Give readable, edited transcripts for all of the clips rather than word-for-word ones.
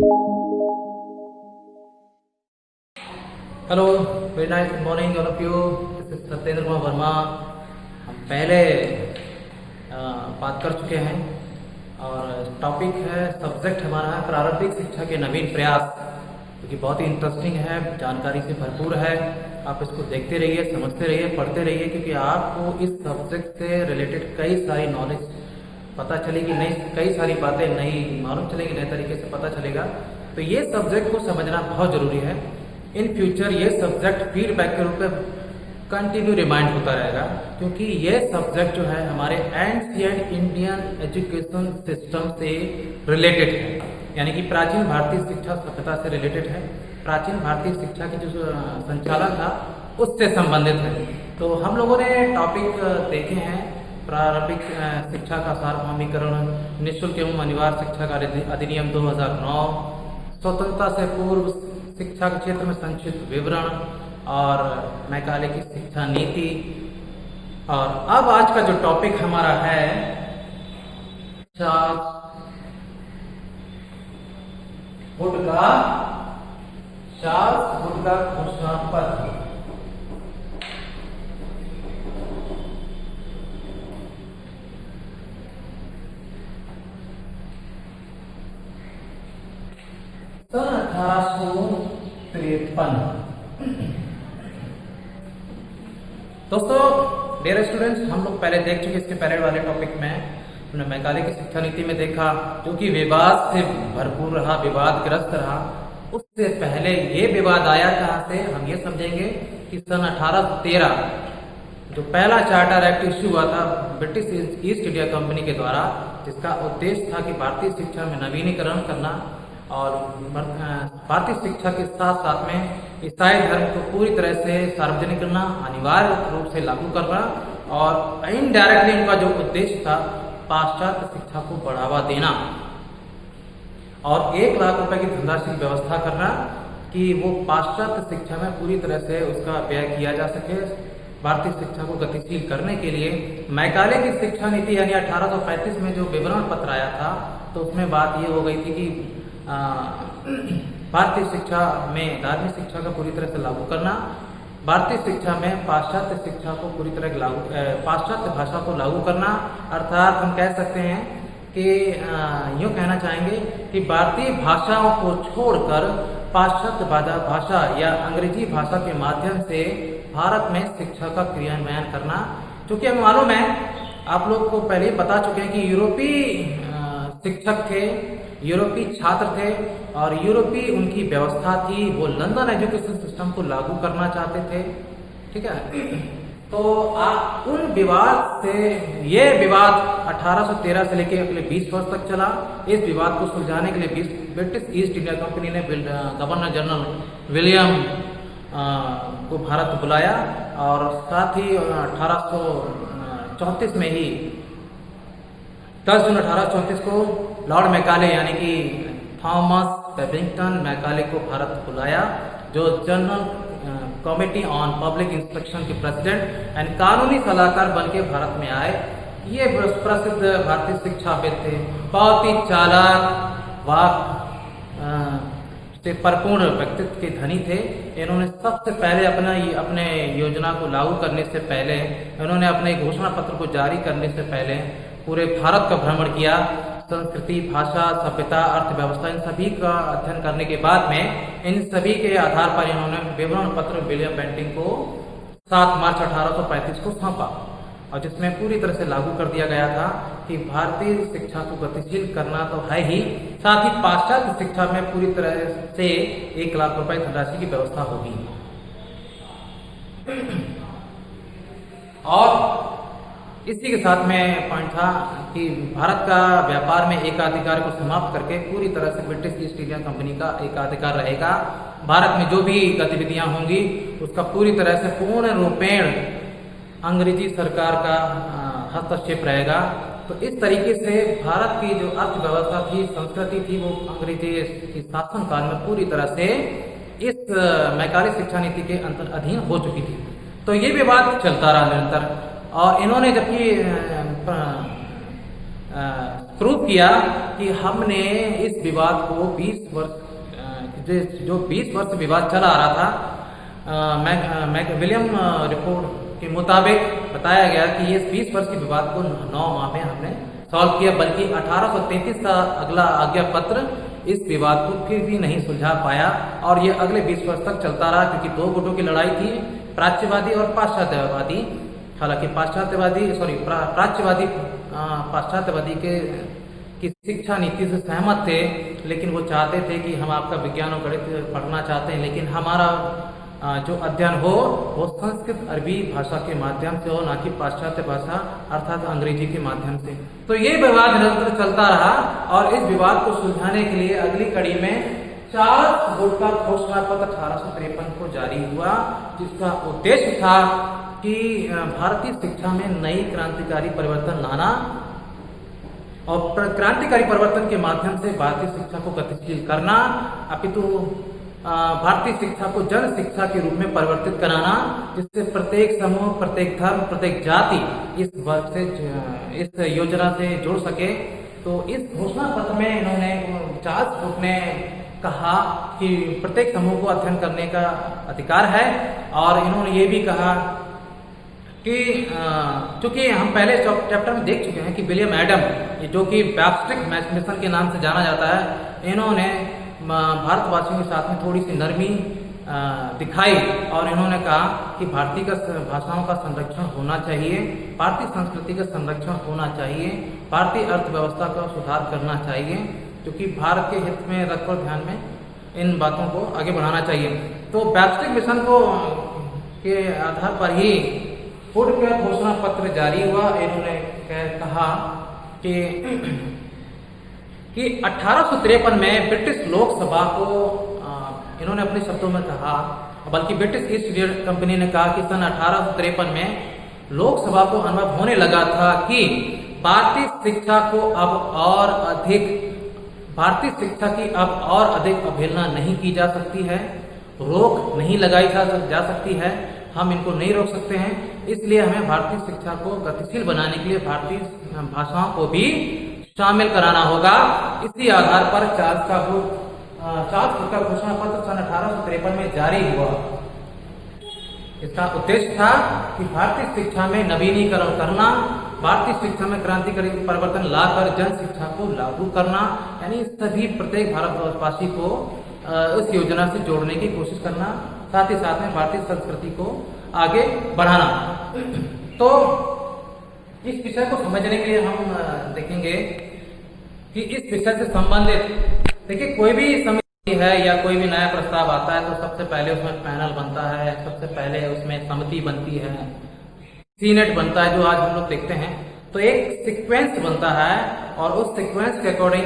Hello, very nice good morning all of you. This is Satyendra Kumar Verma. हम पहले बात कर चुके हैं और टॉपिक है, सब्जेक्ट हमारा है प्रारंभिक शिक्षा के नवीन प्रयास, क्योंकि बहुत ही इंटरेस्टिंग है, जानकारी से भरपूर है। आप इसको देखते रहिए, समझते रहिए, पढ़ते रहिए, क्योंकि आपको इस सब्जेक्ट से रिलेटेड कई सारी नॉलेज पता चलेगी, नई कई सारी बातें नई मालूम चलेगी, नए तरीके से पता चलेगा। तो ये सब्जेक्ट को समझना बहुत जरूरी है। इन फ्यूचर ये सब्जेक्ट फीडबैक के रूप में कंटिन्यू रिमाइंड होता रहेगा, क्योंकि ये सब्जेक्ट जो है हमारे एंशिएंट इंडियन एजुकेशन सिस्टम से रिलेटेड है, यानी कि प्राचीन भारतीय शिक्षा सभ्यता से रिलेटेड है। प्राचीन भारतीय शिक्षा की जो संचालन था उससे संबंधित है। तो हम लोगों ने टॉपिक देखे हैं, प्रारंभिक शिक्षा का सार्वभौमिकरण, निःशुल्क एवं अनिवार्य शिक्षा का अधिनियम 2009, स्वतंत्रता से पूर्व शिक्षा के क्षेत्र में संक्षिप्त विवरण और मैकाले की शिक्षा नीति। और अब आज का जो टॉपिक हमारा है चार्ल्स वुड का घोषणा पत्र। सन 1853। दोस्तों, डियर स्टूडेंट्स, हम लोग पहले देख चुके, इसके पहले वाले टॉपिक में हमने मैकाले की शिक्षा नीति में देखा, जो कि विवाद से भरपूर रहा, विवादग्रस्त रहा। उससे पहले ये विवाद आया कहाँ से, हम ये समझेंगे कि सन 1813 जो पहला चार्टर एक्ट इश्यू हुआ था ब्रिटिश ईस्ट इंडिया कंपनी के द्वारा, जिसका उद्देश्य था कि भारतीय शिक्षा में नवीनीकरण करना और भारतीय शिक्षा के साथ साथ में ईसाई धर्म को पूरी तरह से सार्वजनिक करना, अनिवार्य रूप से लागू करना, और इनडायरेक्टली उनका जो उद्देश्य था पाश्चात्य शिक्षा को बढ़ावा देना और 1 लाख रुपए की धनराशि की व्यवस्था करना कि वो पाश्चात्य शिक्षा में पूरी तरह से उसका व्यय किया जा सके। भारतीय शिक्षा को गतिशील करने के लिए मैकाले की शिक्षा नीति यानी 1835 में जो विवरण पत्र आया था, तो उसमें बात ये हो गई थी कि भारतीय शिक्षा में धार्मिक शिक्षा का पूरी तरह से लागू करना, भारतीय शिक्षा में पाश्चात्य शिक्षा को पूरी तरह लागू, पाश्चात्य भाषा को लागू करना। अर्थात हम कह सकते हैं कि यूँ कहना चाहेंगे कि भारतीय भाषाओं को छोड़कर पाश्चात्य भाषा या अंग्रेजी भाषा के माध्यम से भारत में शिक्षा का क्रियान्वयन करना। चूंकि हमें मालूम है, आप लोग को पहले ही बता चुके हैं कि यूरोपीय शिक्षक थे, यूरोपीय छात्र थे और यूरोपीय उनकी व्यवस्था थी, वो लंदन एजुकेशन सिस्टम को लागू करना चाहते थे। ठीक है, तो उन विवाद से, ये विवाद 1813 से लेकर अगले 20 वर्ष तक चला। इस विवाद को सुलझाने के लिए ब्रिटिश ईस्ट इंडिया कंपनी ने गवर्नर जनरल विलियम को भारत बुलाया और साथ ही 1834 में ही 10 जून 1834 को लॉर्ड मैकाले यानी कि थॉमस बेबिंगटन मैकाले को भारत बुलाया, जो general committee on public instruction के प्रेसिडेंट एंड कानूनी सलाहकार बन के भारत में आए। ये प्रसिद्ध भारतीय शिक्षाविद थे, बहुत ही चालाक, वाक से परिपूर्ण व्यक्तित्व के धनी थे। इन्होंने सबसे पहले अपने योजना को लागू करने से पहले, इन्होंने अपने घोषणा पत्र को जारी करने से पहले पूरे भारत का भ्रमण किया। संस्कृति, भाषा, सभ्यता, अर्थव्यवस्था, इन सभी का अध्ययन करने के बाद में इन सभी के आधार पर इन्होंने विवरण पत्र विलियम बेंटिंग को 7 मार्च 1835 को सौंपा, और जिसमें पूरी तरह से लागू कर दिया गया था कि भारतीय शिक्षा को गतिशील करना तो है ही, साथ ही पाश्चात्य शिक्षा में पूरी तरह से 1 लाख रुपए धनराशि की व्यवस्था होगी। और इसी के साथ में पॉइंट था कि भारत का व्यापार में एकाधिकार को समाप्त करके पूरी तरह से ब्रिटिश ईस्ट इंडिया कंपनी का एकाधिकार रहेगा। भारत में जो भी गतिविधियां होंगी उसका पूरी तरह से पूर्ण रूपेण अंग्रेजी सरकार का हस्तक्षेप रहेगा। तो इस तरीके से भारत की जो अर्थव्यवस्था थी, संस्कृति थी, वो अंग्रेजी शासन काल में पूरी तरह से इस मैकाले शिक्षा नीति के अधीन हो चुकी थी। तो ये विवाद चलता रहा निरंतर, और इन्होंने जबकि प्रूव किया कि हमने इस विवाद को 20 वर्ष जो 20 वर्ष विवाद चला आ रहा था, मैकविलियम रिपोर्ट के मुताबिक बताया गया कि ये 20 वर्ष के विवाद को 9 माह में हमने सॉल्व किया, बल्कि 1833 का अगला आज्ञा पत्र इस विवाद को फिर भी नहीं सुलझा पाया और ये अगले 20 वर्ष तक चलता रहा, क्योंकि दो गुटों की लड़ाई थी, प्राच्यवादी और पाश्चात्यवादी। हालांकि प्राच्यवादी पाश्चात्यवादी की शिक्षा नीति से सहमत थे, लेकिन वो चाहते थे कि हम आपका विज्ञान और गणित पढ़ना चाहते हैं, लेकिन हमारा जो अध्ययन हो वो संस्कृत अरबी भाषा के माध्यम से हो, ना कि पाश्चात्य भाषा अर्थात अंग्रेजी के माध्यम से। तो ये विवाद निरंतर चलता रहा और इस विवाद को सुलझाने के लिए अगली कड़ी में चार्ल्स वुड का घोषणा पत्र 1853 को जारी हुआ, जिसका उद्देश्य था कि भारतीय शिक्षा में नई क्रांतिकारी परिवर्तन लाना और क्रांतिकारी परिवर्तन के माध्यम से भारतीय शिक्षा को गतिशील करना, अपितु भारतीय शिक्षा को जन शिक्षा के रूप में परिवर्तित कराना, जिससे प्रत्येक समूह, प्रत्येक धर्म, प्रत्येक जाति इस वर्ग से, इस योजना से जुड़ सके। तो इस घोषणा पत्र में इन्होंने, चार्ल्स वुड ने कहा कि प्रत्येक समूह को अध्ययन करने का अधिकार है, और इन्होंने ये भी कहा कि चूंकि हम पहले चैप्टर में देख चुके हैं कि विलियम एडम, जो कि बैप्टिस्ट मिशन के नाम से जाना जाता है, इन्होंने भारतवासियों के साथ में थोड़ी सी नरमी दिखाई और इन्होंने कहा कि भारतीय भाषाओं का संरक्षण होना चाहिए, भारतीय संस्कृति का संरक्षण होना चाहिए, भारतीय अर्थव्यवस्था का सुधार करना चाहिए, क्योंकि भारत के हित में रखकर ध्यान में इन बातों को आगे बढ़ाना चाहिए। तो बैप्टिस्ट मिशन को के आधार पर ही वुड का घोषणा पत्र जारी हुआ। इन्होंने कहा कि 1853 में ब्रिटिश लोकसभा को, इन्होंने अपने शब्दों में कहा, बल्कि ब्रिटिश ईस्ट इंडिया कंपनी ने कहा कि सन 1853 में लोकसभा को अनुभव होने लगा था कि भारतीय शिक्षा की अब और अधिक अवहेलना नहीं की जा सकती है, रोक नहीं लगाई जा सकती है, हम इनको नहीं रोक सकते हैं। इसलिए हमें भारतीय शिक्षा को गतिशील बनाने के लिए भारतीय भाषाओं को भी शामिल कराना होगा। इसी आधार पर चार्ल्स वुड का घोषणा पत्र सन 1853 में जारी हुआ। इसका उद्देश्य था कि भारतीय शिक्षा में नवीनीकरण करना, भारतीय शिक्षा में क्रांतिकारी परिवर्तन लाकर जन शिक्षा को लागू करना, यानी सभी प्रत्येक भारतवासी को इस योजना से जोड़ने की कोशिश करना, साथ ही साथ में भारतीय संस्कृति को आगे बढ़ाना। तो इस विषय को समझने के लिए हम देखेंगे कि इस विषय से संबंधित, देखिए कोई भी समिति है या कोई भी नया प्रस्ताव आता है तो सबसे पहले उसमें पैनल बनता है, सबसे पहले उसमें समिति बनती है, सीनेट बनता है, जो आज हम लोग देखते हैं। तो एक सीक्वेंस बनता है और उस सीक्वेंस के अकॉर्डिंग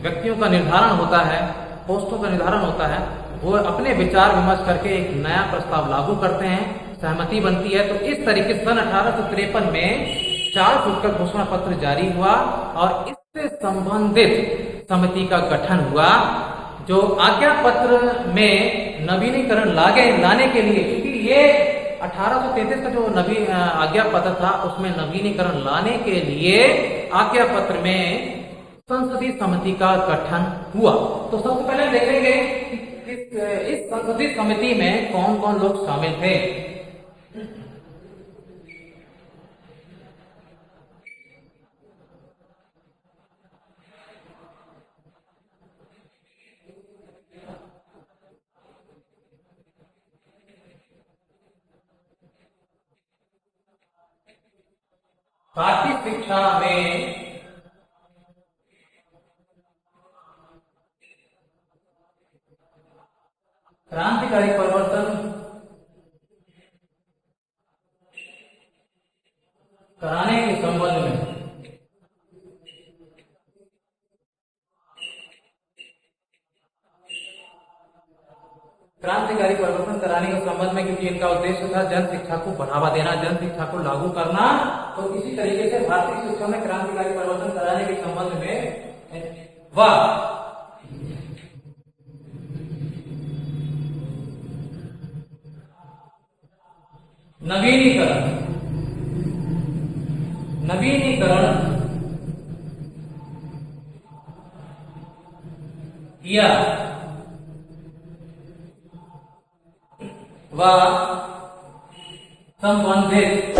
व्यक्तियों का निर्धारण होता है, पोस्टों का निर्धारण होता है, वो अपने विचार विमर्श करके एक नया प्रस्ताव लागू करते हैं, सहमति बनती है। तो इस तरीके से सन 1853 में चार्ल्स वुड का घोषणा पत्र जारी हुआ और इससे संबंधित समिति का गठन हुआ, जो आज्ञा पत्र में नवीनीकरण लाने के लिए, क्योंकि ये 1833 का जो आज्ञा पत्र था उसमें नवीनीकरण लाने के लिए आज्ञा पत्र में संसदीय समिति का गठन हुआ। तो सबसे पहले देखेंगे कि इस संसदीय समिति में कौन कौन लोग शामिल थे। भारतीय शिक्षा में क्रांतिकारी परिवर्तन कराने के संबंध में क्योंकि इनका उद्देश्य था जन शिक्षा को बढ़ावा देना, जन शिक्षा को लागू करना। तो इसी तरीके से भारतीय शिक्षा में क्रांतिकारी परिवर्तन कराने के संबंध में वह नवीनीकरण किया व संबंधित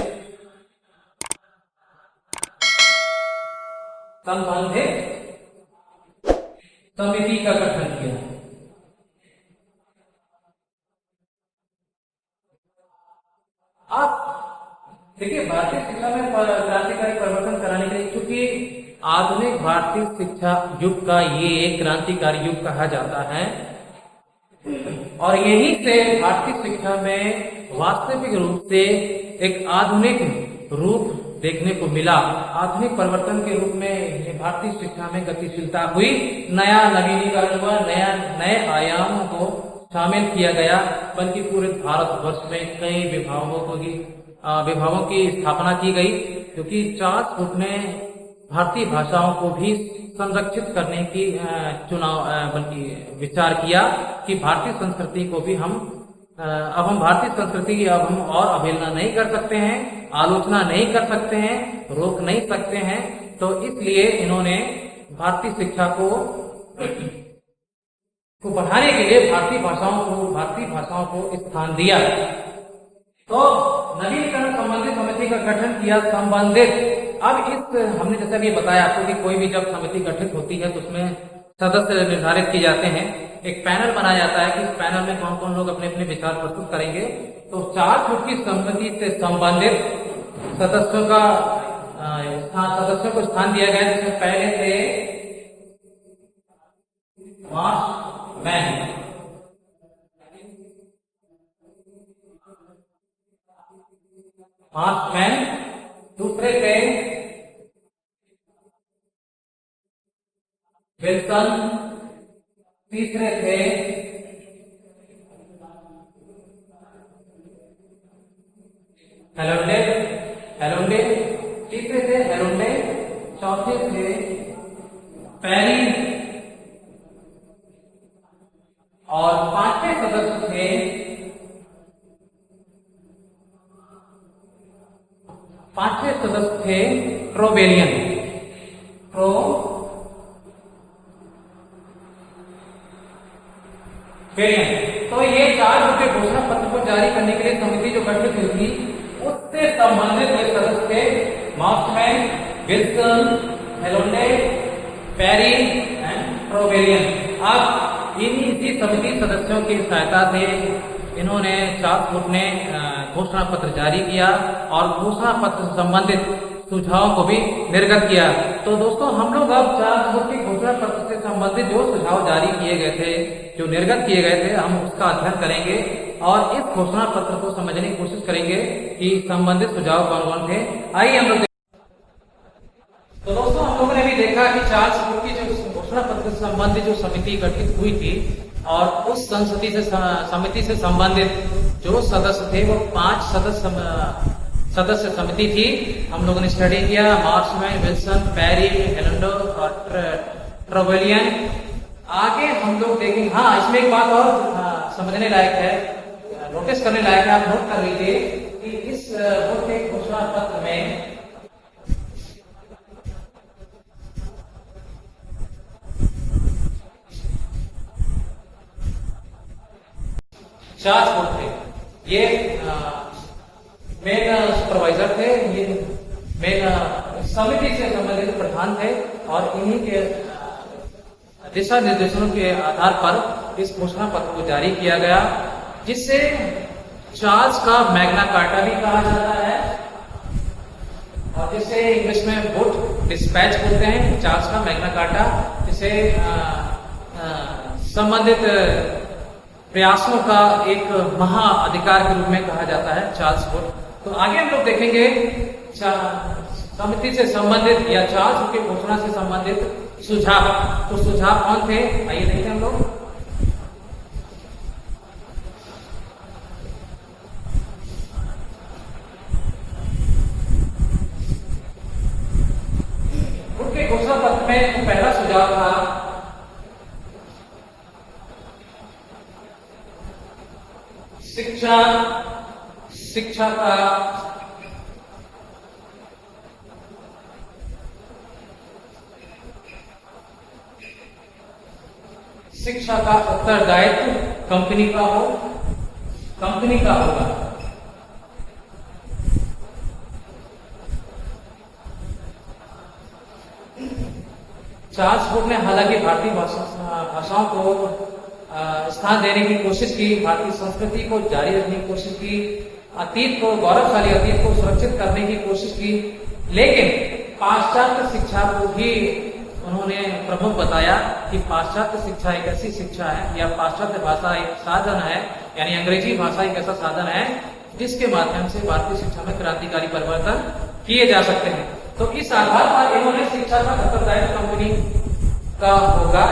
समिति का गठन किया। आप देखिए, भारतीय शिक्षा में क्रांतिकारी परिवर्तन कराने के लिए, क्योंकि आधुनिक भारतीय शिक्षा युग का ये एक क्रांतिकारी युग कहा जाता है और यही से भारतीय शिक्षा में वास्तविक रूप से एक आधुनिक रूप देखने को मिला। आधुनिक परिवर्तन के रूप में भारतीय शिक्षा में गतिशीलता हुई, नया नवीनीकरण हुआ, नए आयामों को शामिल किया गया, बल्कि पूरे भारतवर्ष में कई विभागों की स्थापना की गई, क्योंकि चार्ल्स फूट ने भारतीय भाषाओं को भी संरक्षित करने की बल्कि विचार किया कि भारतीय संस्कृति को भी हम भारतीय संस्कृति की अब हम और अवहेलना नहीं कर सकते हैं, आलोचना नहीं कर सकते हैं, रोक नहीं सकते हैं। तो इसलिए इन्होंने भारतीय शिक्षा को बढ़ाने के लिए भारतीय भाषाओं को स्थान दिया। तो नवीनीकरण संबंधित समिति का गठन किया। अब हमने जैसा भी बताया आपको कि कोई भी जब समिति गठित होती है तो उसमें सदस्य निर्धारित किए जाते हैं, एक पैनल बनाया जाता है कि इस पैनल में कौन कौन लोग अपने अपने विचार प्रस्तुत करेंगे। तो चार्ल्स फूट की समिति से संबंधित सदस्यों को स्थान दिया गया, जिसमें पहले थे मार्क्समैन, दूसरे थे विल्सन, तीसरे थे हेलोंडे, तीसरे थे हेलोंडे, चौथे थे पेरी और पांचवें सदस्य थे ट्रोबेलियन। तो ये चार्ल्स फूट के घोषणा पत्र को जारी करने के लिए समिति जो गठित हुई थी, उससे संबंधित सदस्य थे मार्क्समैन, विल्सन, हेलोंडे, पेरी एंड ट्रोबेलियन। अब इन्हीं समिति सदस्यों की सहायता से इन्होंने चार्ल्स फूट ने घोषणा पत्र जारी किया और घोषणा पत्र से संबंधित सुझावों को भी निर्गत किया। तो दोस्तों, हम लोग अब चार्ल्स फूट के घोषणा पत्र से संबंधित जो सुझाव जारी किए गए थे, जो निर्गत किए गए थे, हम उसका अध्ययन करेंगे और इस घोषणा पत्र को समझने की कोशिश करेंगे कि संबंधित सुझाव कौन कौन थे। आइए हम लोग। तो दोस्तों, हम लोगों ने भी देखा कि चार्ल्स फूट की जो घोषणा पत्र से संबंधित जो समिति गठित हुई थी और उस समिति से संबंधित जो सदस्य थे वो 5 सदस्य समिति थी। हम लोगों ने स्टडी किया मार्क्समैन, विल्सन, पेरी, हेलोंडे और ट्रोबेलियन। आगे हम लोग देखेंगे। हाँ, इसमें एक बात और समझने लायक है, नोटिस करने लायक है, आप नोट कर लीजिए कि इस घोषणा पत्र में चार्ल्स फूट थे, ये मेन सुपरवाइजर थे, ये मेन समिति से संबंधित प्रधान थे और इन्हीं के दिशा निर्देशों के आधार पर इस घोषणा पत्र को जारी किया गया, जिससे चार्ल्स का मैग्ना कार्टा भी कहा जाता है और जिसे इंग्लिश में वुड डिस्पैच बोलते हैं। चार्ल्स का मैग्ना कार्टा, जिसे संबंधित प्रयासों का एक महाअधिकार के रूप में कहा जाता है चार्ल्स फूट। तो आगे हम लोग देखेंगे समिति से संबंधित या चार्ल्स की घोषणा से संबंधित सुझाव। तो सुझाव कौन थे, आइए देखते हैं हम लोग। उनके घोषणा पत्र में पहला सुझाव था शिक्षा, शिक्षा का शिक्षा का उत्तरदायित्व कंपनी का होगा। चार्ल्स फूड ने हालांकि भारतीय भाषाओं को स्थान देने की कोशिश की, भारतीय संस्कृति को जारी रखने की कोशिश की, अतीत को, गौरवशाली अतीत को सुरक्षित करने की कोशिश की, लेकिन पाश्चात्य शिक्षा को भी उन्होंने प्रमुख बताया कि पाश्चात्य शिक्षा एक ऐसी शिक्षा है या पाश्चात्य भाषा एक साधन है, यानी अंग्रेजी भाषा एक ऐसा साधन है जिसके माध्यम से भारतीय शिक्षा में क्रांतिकारी परिवर्तन किए जा सकते हैं। तो इस आधार पर इन्होंने शिक्षा का उत्तरदायित्व कंपनी का होगा,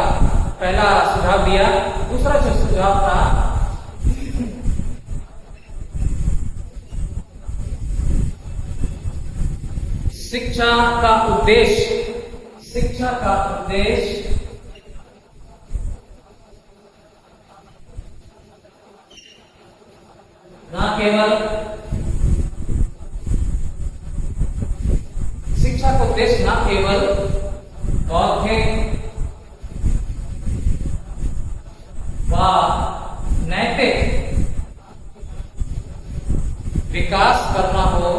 पहला सुझाव दिया। दूसरा जो सुझाव था, शिक्षा का उद्देश्य न केवल बौद्धिक व नैतिक विकास करना हो,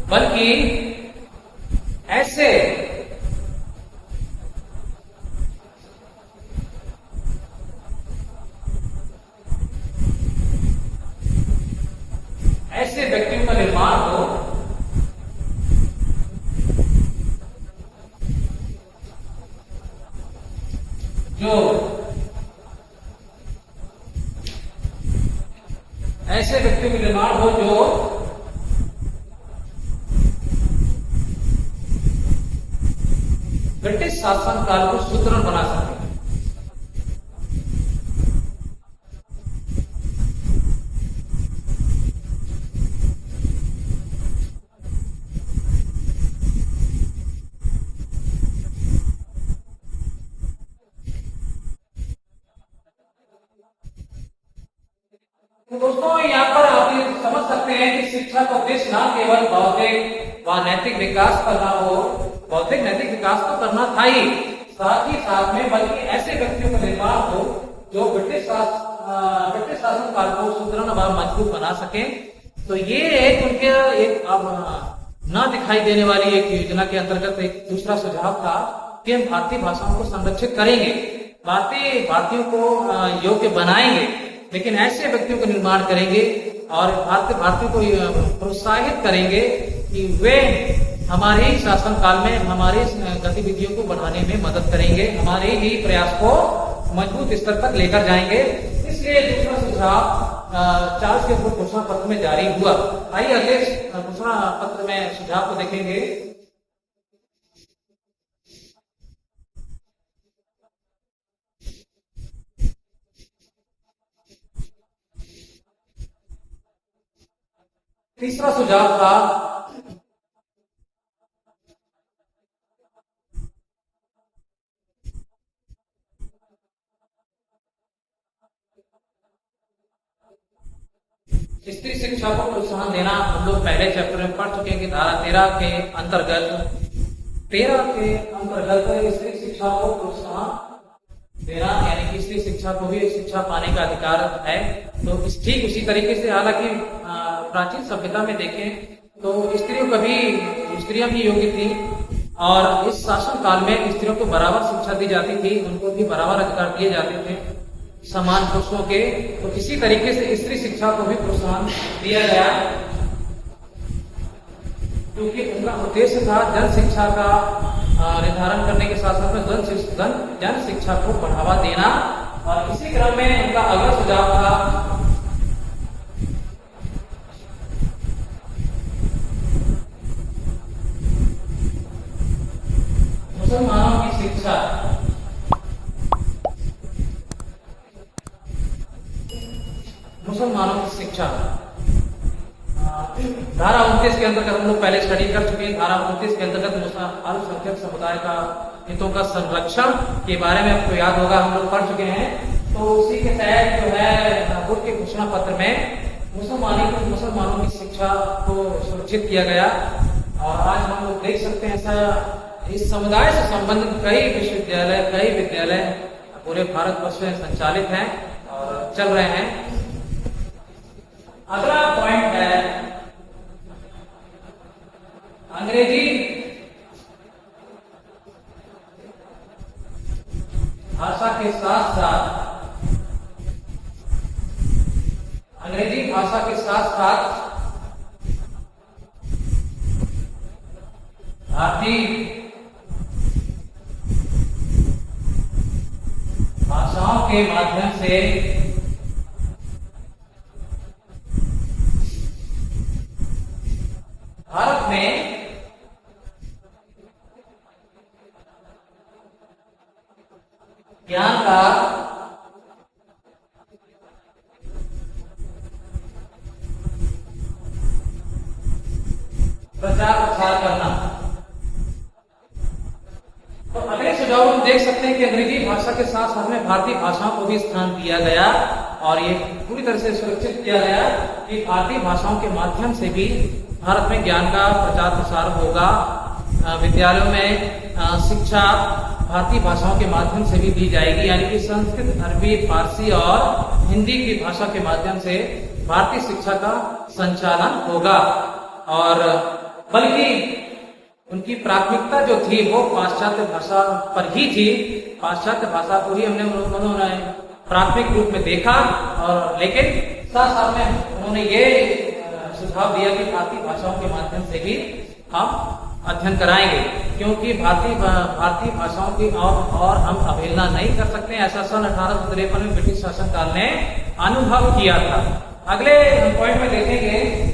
बल्कि ऐसे व्यक्तियों का निर्माण हो जो ब्रिटिश शासन काल को सुदृढ़ बना सके। दोस्तों, यहाँ पर आप ये समझ सकते हैं कि शिक्षा का उद्देश्य न केवल बौद्धिक व नैतिक विकास करना हो, बौद्धिक नैतिक विकास तो करना था ही, साथ ही साथ में बल्कि ऐसे व्यक्तियों का निर्माण हो जो ब्रिटिश शासन काल को सुदृढ़ व मजबूत बना सके। तो ये एक उनके एक अब न दिखाई देने वाली एक योजना के अंतर्गत एक दूसरा सुझाव था कि हम भारतीय भाषाओं को संरक्षित करेंगे, भारतीयों को योग्य बनाएंगे, लेकिन ऐसे व्यक्तियों का निर्माण करेंगे और भारतीयों को प्रोत्साहित करेंगे कि वे हमारे ही शासन काल में हमारी गतिविधियों को बढ़ाने में मदद करेंगे, हमारे ही प्रयास को मजबूत स्तर तक लेकर जाएंगे। इसलिए दूसरा सुझाव चार्ल्स के घोषणा पत्र में जारी हुआ। आइए अगले घोषणा पत्र में सुझाव को देखेंगे। तीसरा सुझाव था स्त्री शिक्षा को प्रोत्साहन देना। हम लोग पहले चैप्टर में पढ़ चुके हैं कि धारा 13 के अंतर्गत स्त्री शिक्षा को प्रोत्साहन देना, यानी कि स्त्री शिक्षा को भी शिक्षा पाने का अधिकार है। तो ठीक उसी तरीके से हालांकि प्राचीन सभ्यता में देखें तो स्त्रियां भी योग्य थी और इस शासन काल में स्त्रियों को बराबर शिक्षा दी जाती थी, उनको भी बराबर अधिकार दिए जाते थे समान पुरुषों के। तो इसी तरीके से स्त्री शिक्षा को भी प्रोत्साहन दिया गया, क्योंकि उनका उद्देश्य था जन शिक्षा का निर्धारण करने के साथ साथ जन शिक्षा को बढ़ावा देना। और इसी क्रम में उनका अगला सुझाव था मुसलमानों की शिक्षा। धारा 29 के अंतर्गत हम लोग पहले स्टडी कर चुके हैं। धारा 29 के अंतर्गत अल्पसंख्यक समुदाय का हितों का संरक्षण के बारे में आपको याद होगा, हम लोग पढ़ चुके हैं। तो तो उसी के तहत जो है बोर्ड के घोषणा पत्र में मुसलमानों की शिक्षा को सुरक्षित किया गया। और आज हम लोग देख सकते हैं ऐसा इस समुदाय से संबंधित कई विश्वविद्यालय, कई विद्यालय पूरे भारतवर्ष में संचालित हैं और चल रहे हैं। अगला पॉइंट है अंग्रेजी भाषा के साथ साथ भारतीय भाषाओं के माध्यम से भारत में ज्ञान का प्रचार प्रसार करना। तो अगले सुझाव हम देख सकते हैं कि अंग्रेजी भाषा के साथ साथ में भारतीय भाषाओं को भी स्थान दिया गया और ये पूरी तरह से सुरक्षित किया गया कि भारतीय भाषाओं के माध्यम से भी भारत में ज्ञान का प्रचार प्रसार होगा। विद्यालयों में शिक्षा भारतीय भाषाओं के माध्यम से भी दी जाएगी, यानी कि संस्कृत, अरबी, फारसी और हिंदी की भाषा के माध्यम से भारतीय शिक्षा का संचालन होगा। और बल्कि उनकी प्राथमिकता जो थी वो पाश्चात्य भाषा पर ही थी। पाश्चात्य भाषा को ही उन्होंने प्राथमिक रूप में देखा और लेकिन साथ साथ में उन्होंने ये सुझाव दिया कि भारतीय भाषाओं के माध्यम से भी हम अध्ययन कराएंगे, क्योंकि भारतीय भाषाओं की और हम अवहेलना नहीं कर सकते। ऐसा सन 1853 में ब्रिटिश शासनकाल ने अनुभव किया था। अगले पॉइंट में देखेंगे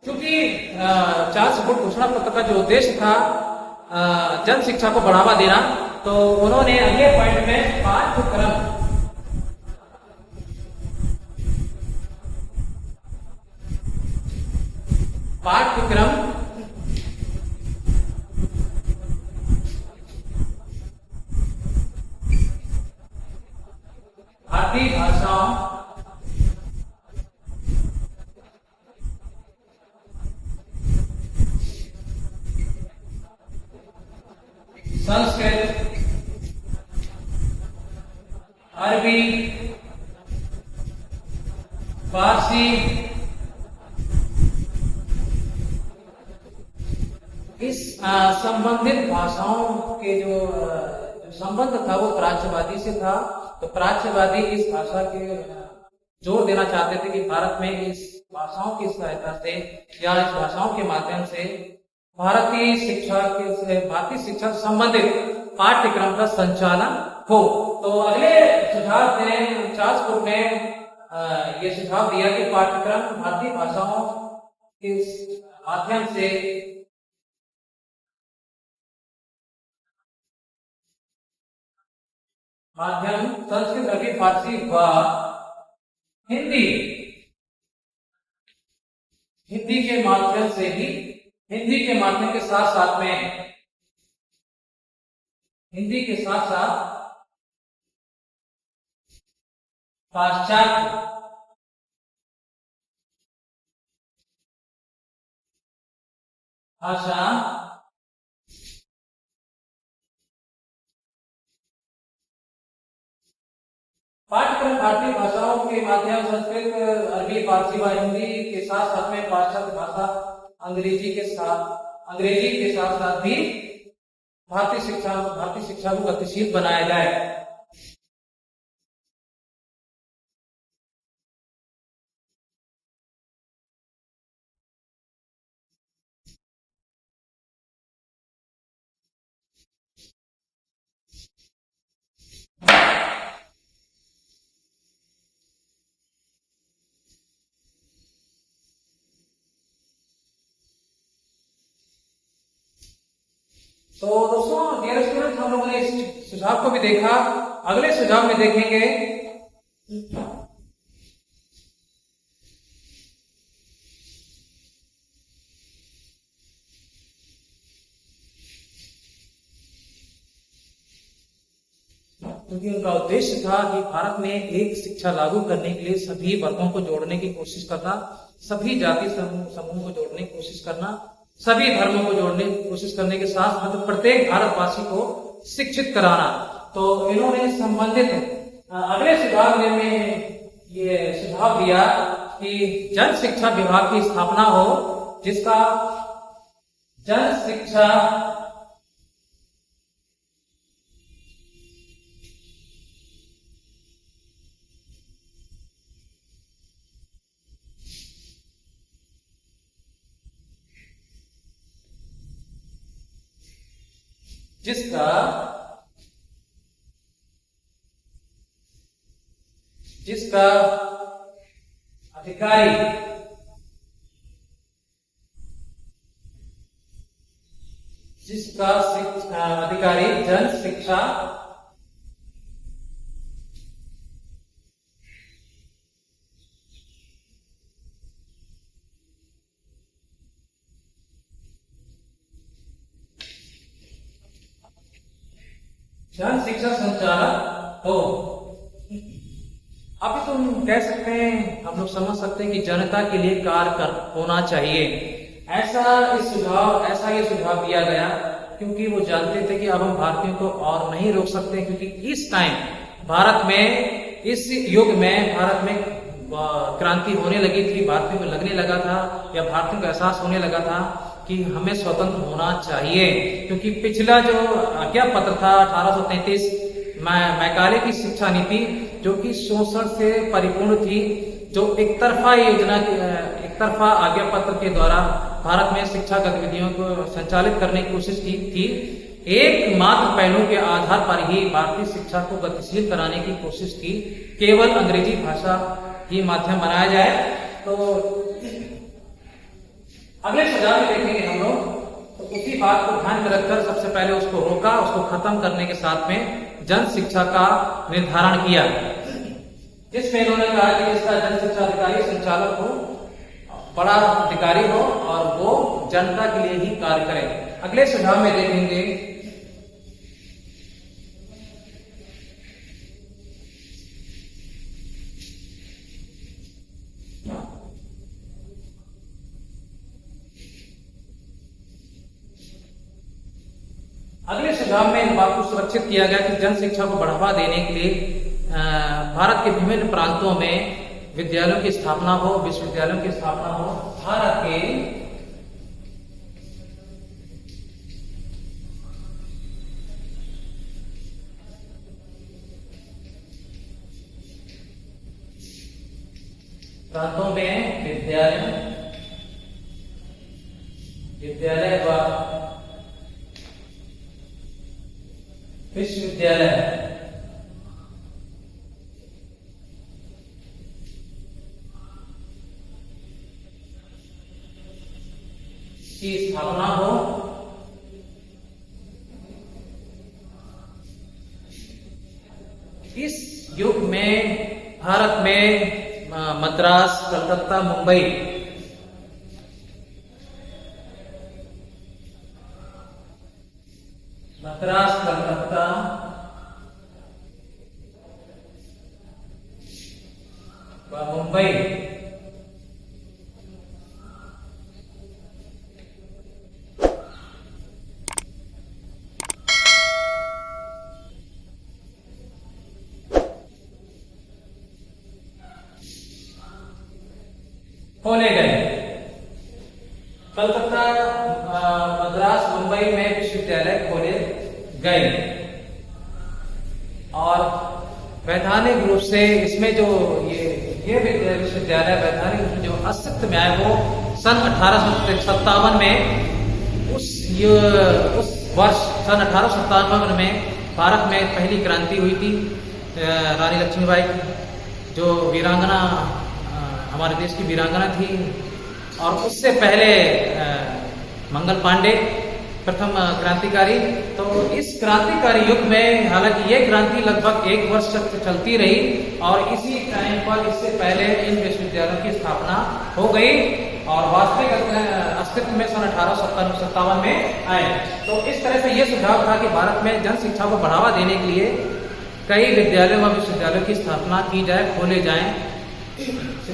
क्योंकि चार्ल्स वुड घोषणा पत्र का जो उद्देश्य था जन शिक्षा को बढ़ावा देना, तो उन्होंने अगले पॉइंट में पाठ्यक्रम भारतीय भाषाओं संस्कृत, अरबी, फारसी, इस संबंधित भाषाओं के जो संबंध था वो प्राच्यवादी से था। तो प्राच्यवादी इस भाषा के जोर देना चाहते थे कि भारत में इस भाषाओं की सहायता से या इस भाषाओं के माध्यम से भारतीय शिक्षा से संबंधित पाठ्यक्रम का संचालन हो। तो अगले सुझाव में चार्ल्स वुड ने ये सुझाव दिया कि पाठ्यक्रम भारतीय भाषाओं के माध्यम से संस्कृत, अरबी, फारसी व हिंदी के माध्यम से ही हिंदी के माध्यम के साथ साथ पाश्चात्य भाषा पाठ्यक्रम भारतीय भाषाओं के माध्यम संस्कृत, अरबी, फारसी व हिंदी के साथ साथ में पाश्चात्य भाषा अंग्रेजी के साथ साथ भी भारतीय शिक्षा को गतिशील बनाया जाए। तो दोस्तों, डियर स्टूडेंट, हम लोगों ने इस सुझाव को भी देखा। अगले सुझाव में देखेंगे क्योंकि उनका उद्देश्य था कि भारत में एक शिक्षा लागू करने के लिए सभी वर्गों को जोड़ने की कोशिश करना, सभी जाति समूह को जोड़ने की कोशिश करना, सभी धर्मों को जोड़ने की कोशिश करने के साथ मतलब प्रत्येक भारतवासी को शिक्षित कराना। तो इन्होंने संबंधित अगले सुझाव में ये सुझाव दिया कि जन शिक्षा विभाग की स्थापना हो, जिसका जन शिक्षा जिसका अधिकारी जन शिक्षा संचालक हो। अब तुम कह सकते हैं, हम लोग समझ सकते हैं कि जनता के लिए कार्य होना चाहिए। ऐसा ये सुझाव दिया गया क्योंकि वो जानते थे कि अब हम भारतीयों को और नहीं रोक सकते, क्योंकि इस टाइम भारत में, इस युग में भारत में क्रांति होने लगी थी, भारतीयों को लगने लगा था या भारतीयों को एहसास होने लगा था कि हमें स्वतंत्र होना चाहिए। क्योंकि पिछला जो आज्ञा पत्र था 1833 मैकाले की शिक्षा नीति, जो कि शोषण से परिपूर्ण थी, जो एक तरफा आज्ञा पत्र के द्वारा भारत में शिक्षा गतिविधियों को संचालित करने की कोशिश की थी। एकमात्र पहलू के आधार पर ही भारतीय शिक्षा को गतिशील कराने की कोशिश थी, केवल अंग्रेजी भाषा ही माध्यम बनाया जाए। तो अगले सुझाव में देखेंगे हम लोग, तो उसी बात को ध्यान में रखकर सबसे पहले उसको रोका, उसको खत्म करने के साथ में जन शिक्षा का निर्धारण किया, जिसमें इन्होंने कहा कि इसका जन शिक्षा अधिकारी संचालक हो, बड़ा अधिकारी हो और वो जनता के लिए ही कार्य करे। अगले सुझाव में देखेंगे में इस बात को सुरक्षित किया गया कि जन शिक्षा को बढ़ावा देने के लिए भारत के विभिन्न प्रांतों में विद्यालयों की स्थापना हो, विश्वविद्यालयों की स्थापना हो। भारत के प्रांतों में विद्यालय व विश्वविद्यालय की स्थापना हो। इस युग में भारत में मद्रास, कलकत्ता, मुंबई कलकत्ता व मुंबई खोले गए। कलकत्ता, मद्रास, मुंबई में विश्वविद्यालय खोले गए और वैधानिक रूप से इसमें जो ये विश्वविद्यालय वैधानिक रूप से जो अस्तित्व में आए वो सन 1857 में उस वर्ष सन 1857 में भारत में पहली क्रांति हुई थी। रानी लक्ष्मीबाई जो वीरांगना, हमारे देश की वीरांगना थी, और उससे पहले मंगल पांडे प्रथम क्रांतिकारी। तो इस क्रांतिकारी युग में हालांकि ये क्रांति लगभग 1 वर्ष तक चलती रही और इसी टाइम पर इससे पहले इन विश्वविद्यालयों की स्थापना हो गई और वास्तविक अस्तित्व में सन 1857 में आए। तो इस तरह से ये सुझाव था कि भारत में जन शिक्षा को बढ़ावा देने के लिए कई विद्यालयों व विश्वविद्यालयों की स्थापना की जाए, खोले जाएं।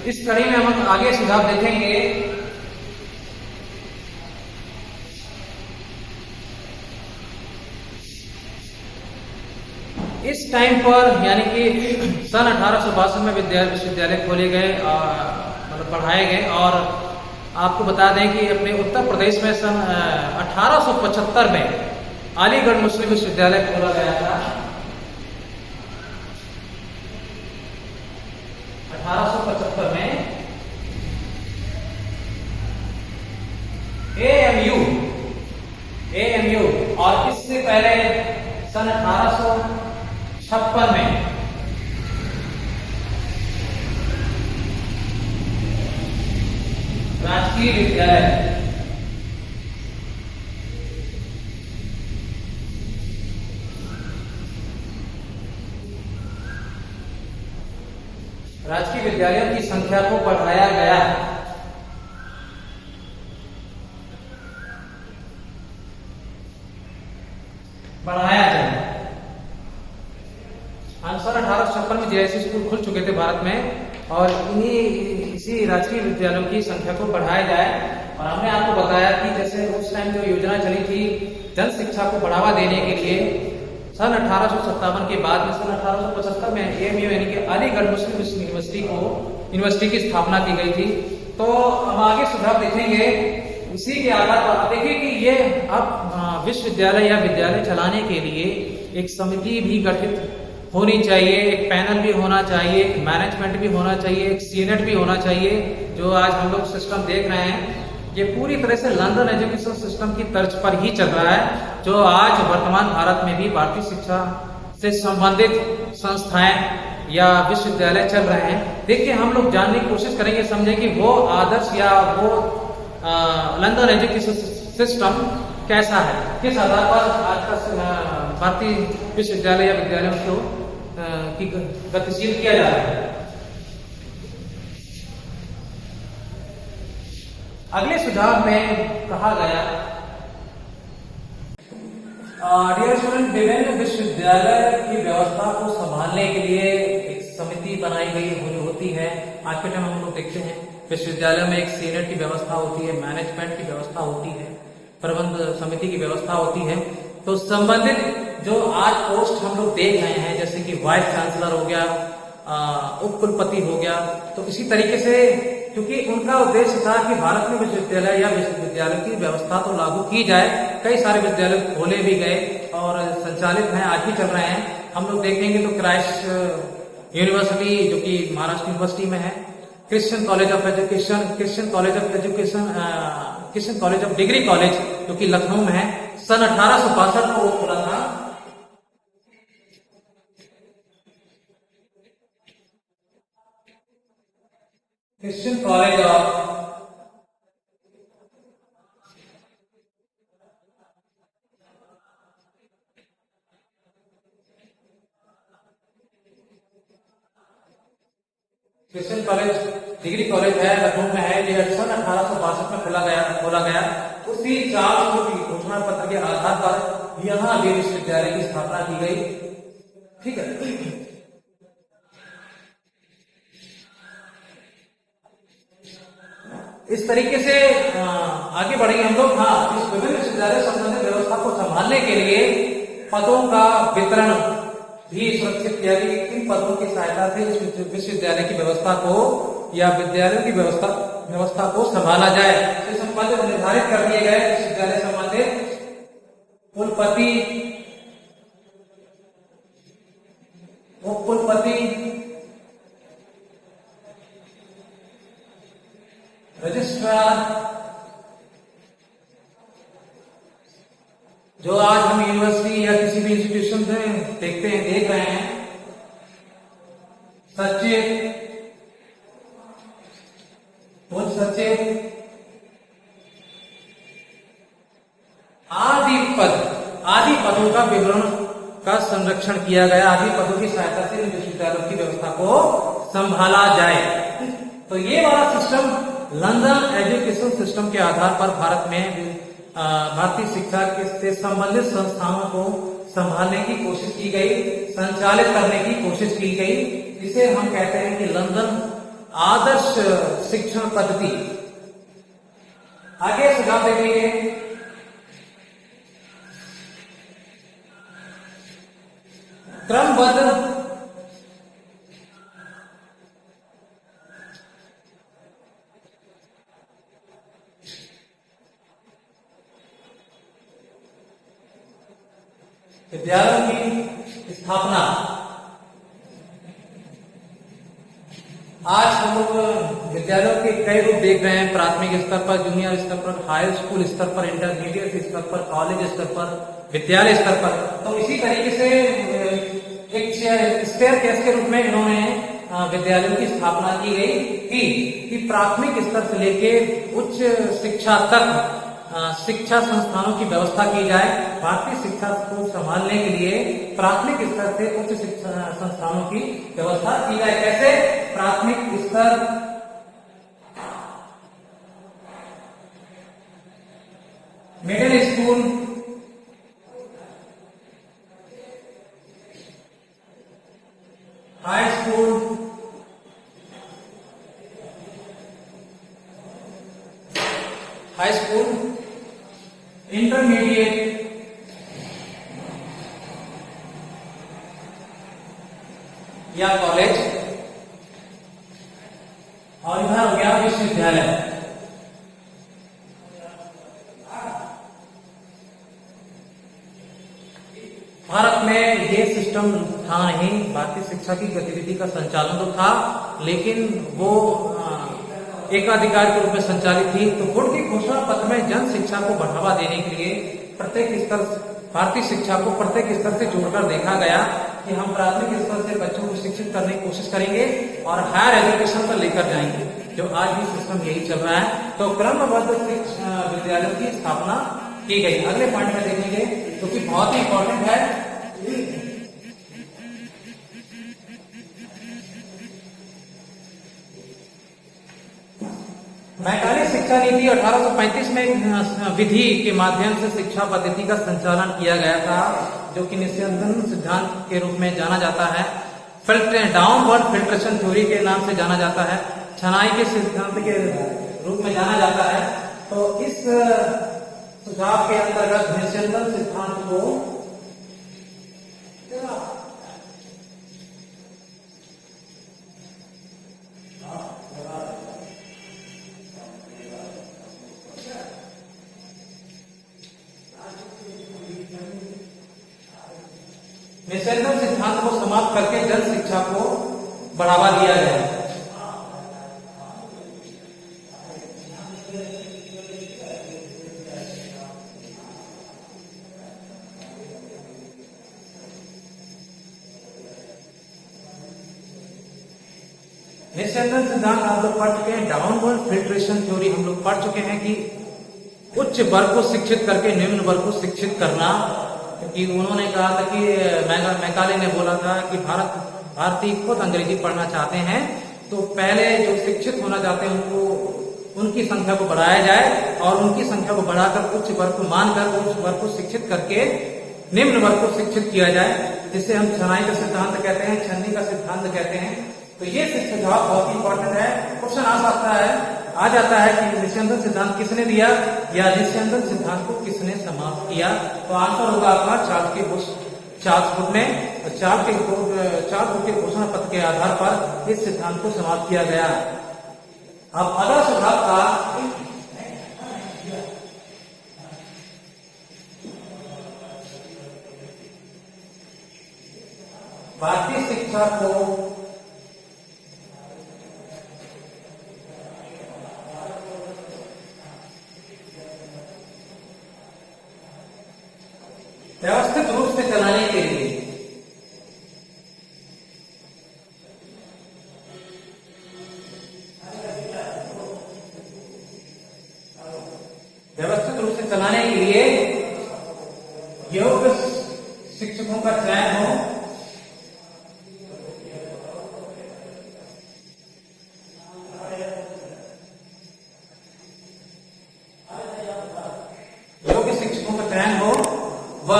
इस कड़ी में हम आगे सुझाव देखेंगे। इस टाइम पर यानी कि सन 1862 में विश्वविद्यालय खोले गए, मतलब बढ़ाए गए। और आपको बता दें कि अपने उत्तर प्रदेश में सन 1875 में अलीगढ़ मुस्लिम विश्वविद्यालय खोला गया था। 1875 में AMU और इससे पहले सन 1856 में राजकीय विद्यालय। राजकीय विद्यालयों की संख्या को बढ़ाया गया। सन 1856 में JIC स्कूल खुल चुके थे भारत में, और इसी राजकीय विद्यालयों की संख्या को बढ़ाया जाए। और हमने आपको बताया कि जैसे उस टाइम जो योजना चली थी जन शिक्षा को बढ़ावा देने के लिए, सन 1857 के बाद में सन 1875 में AMU यानी कि अलीगढ़ मुस्लिम यूनिवर्सिटी की स्थापना की गई थी। तो हम आगे सुझाव देखेंगे इसी के आधार पर। देखिए कि ये अब विश्वविद्यालय या विद्यालय चलाने के लिए एक समिति भी गठित होनी चाहिए, एक पैनल भी होना चाहिए, एक मैनेजमेंट भी होना चाहिए, एक सीनेट भी होना चाहिए। जो आज हम लोग सिस्टम देख रहे हैं ये पूरी तरह से लंदन एजुकेशन सिस्टम की तर्ज पर ही चल रहा है, जो आज वर्तमान भारत में भी भारतीय शिक्षा से संबंधित संस्थाएं या विश्वविद्यालय चल रहे हैं। देखिए हम लोग जानने की कोशिश करेंगे, समझें कि वो आदर्श या वो लंदन एजुकेशन सिस्टम कैसा है, किस आधार पर आज का भारतीय विश्वविद्यालय या विद्यालयों को की गतिशील किया जा रहा है। अगले सुझाव में कहा गया, डियर स्टूडेंट, विभिन्न विश्वविद्यालय की व्यवस्था को संभालने के लिए एक समिति बनाई गई होती है। आज के टाइम हम लोग देखते हैं विश्वविद्यालय में एक सीनेट की व्यवस्था होती है, मैनेजमेंट की व्यवस्था होती है, प्रबंध समिति की व्यवस्था होती है। तो संबंधित जो आज पोस्ट हम लोग देख रहे हैं, जैसे कि वाइस चांसलर हो गया, उप कुलपति हो गया, तो इसी तरीके से, क्योंकि उनका उद्देश्य था कि भारत में विश्वविद्यालय या विश्वविद्यालय की व्यवस्था तो लागू की जाए। कई सारे विद्यालय खोले भी गए और संचालित हैं, आज भी चल रहे हैं। हम लोग देखेंगे तो क्राइस्ट यूनिवर्सिटी जो कि महाराष्ट्र यूनिवर्सिटी में है, Christian college of education, Christian college of degree college जो कि लखनऊ में है, सन 1862 को खुला था। Christian college of Christian college degree college है, लखनऊ में है। यह सन 1862 में खोला गया। उसी 400 की घोषणा पत्र के आधार पर यहाँ भी विश्वविद्यालय की स्थापना की गई। ठीक है, इस तरीके से आगे बढ़ेंगे हम लोग। हाँ, इस विभिन्न विश्वविद्यालय संबंधित व्यवस्था को संभालने के लिए पदों का वितरण भी सुरक्षित किया गया। किन पदों की सहायता से इस विश्वविद्यालय की व्यवस्था को या विद्यालयों की व्यवस्था को संभाला जाए, इस संबंध में निर्धारित कर दिए गए। विश्वविद्यालय संबंधित कुलपति, उप कुलपति, रजिस्ट्रार, जो आज हम यूनिवर्सिटी या किसी भी इंस्टीट्यूशन में देख रहे हैं, सचिव, उप सचिव आदि पदों का विवरण का संरक्षण किया गया। आदि पदों की सहायता से विश्वविद्यालयों की व्यवस्था को संभाला जाए। तो ये वाला सिस्टम लंदन एजुकेशन सिस्टम के आधार पर भारत में भारतीय शिक्षा से संबंधित संस्थाओं को संभालने की कोशिश की गई, संचालित करने की कोशिश की गई। इसे हम कहते हैं कि लंदन आदर्श शिक्षण पद्धति। आगे सुझाव देखेंगे। क्रमबद्ध विद्यालयों की स्थापना। आज हम लोग विद्यालयों के कई रूप देख रहे हैं, प्राथमिक स्तर पर, जूनियर स्तर पर, हाई स्कूल स्तर पर, इंटरमीडिएट स्तर पर, कॉलेज स्तर पर, विद्यालय स्तर पर। तो इसी तरीके से एक स्टेयरकेस के रूप में इन्होंने विद्यालयों की स्थापना की गई कि प्राथमिक स्तर से लेके उच्च शिक्षा तक शिक्षा संस्थानों की व्यवस्था की जाए। भारतीय शिक्षा को संभालने के लिए प्राथमिक स्तर से उच्च शिक्षा संस्थानों की व्यवस्था की जाए। कैसे? प्राथमिक स्तर, middle school, high school, intermediate, या कॉलेज, और इधर हो गया विश्वविद्यालय। भारत में ये सिस्टम था नहीं। भारतीय शिक्षा की गतिविधि का संचालन तो था, लेकिन वो एकाधिकार के रूप में संचालित थी। तो बोर्ड की घोषणा पत्र में जन शिक्षा को बढ़ावा देने के लिए प्रत्येक स्तर, भारतीय शिक्षा को प्रत्येक स्तर से जोड़कर देखा गया कि हम प्राथमिक स्तर से बच्चों को शिक्षित करने की कोशिश करेंगे और हायर एजुकेशन पर लेकर जाएंगे, जो आज भी सिस्टम यही चल रहा है। तो क्रमबद्ध विद्यालयों की स्थापना की गई। अगले पॉइंट में देखेंगे, जो कि बहुत ही इंपॉर्टेंट है। मैकाले शिक्षा नीति 1835 में विधि के माध्यम से शिक्षा पद्धति का संचालन किया गया था, जो कि निस्यंदन सिद्धांत के रूप में जाना जाता है। डाउनवर्ड फिल्ट्रेशन थ्योरी के नाम से जाना जाता है, छनाई के सिद्धांत के रूप में जाना जाता है। तो इस सुझाव के अंतर्गत निस्यंदन सिद्धांत को निस्यंदन सिद्धांत को समाप्त करके जन शिक्षा को बढ़ावा दिया गया। निस्यंदन सिद्धांत आप लोग पढ़ चुके हैं। डाउनवर्ड फिल्ट्रेशन थ्योरी हम लोग पढ़ चुके हैं कि उच्च वर्ग को शिक्षित करके निम्न वर्ग को शिक्षित करना। क्योंकि उन्होंने कहा था कि मैकाले ने बोला था कि भारतीय खुद अंग्रेजी पढ़ना चाहते हैं, तो पहले जो शिक्षित होना चाहते हैं उनको, उनकी संख्या को बढ़ाया जाए और उनकी संख्या को बढ़ाकर उच्च वर्ग को मानकर उच्च वर्ग को शिक्षित करके निम्न वर्ग को शिक्षित किया जाए, जिसे हम छनाई का सिद्धांत कहते हैं, छन्नी का सिद्धांत कहते हैं। तो ये सुझाव बहुत इंपॉर्टेंट है। क्वेश्चन आ जाता है कि निस्यंदन सिद्धांत किसने दिया या निस्यंदन सिद्धांत को किसने समाप्त किया। तो आंसर होगा आपका चार्ल्स फुट ने। चार्ल्स फुट के घोषणा पत्र के आधार पर इस सिद्धांत को समाप्त किया गया। अब अगला सुझाव था भारतीय शिक्षा को व्यवस्थित रूप से चलाने के लिए योग्य शिक्षकों का चयन हो, व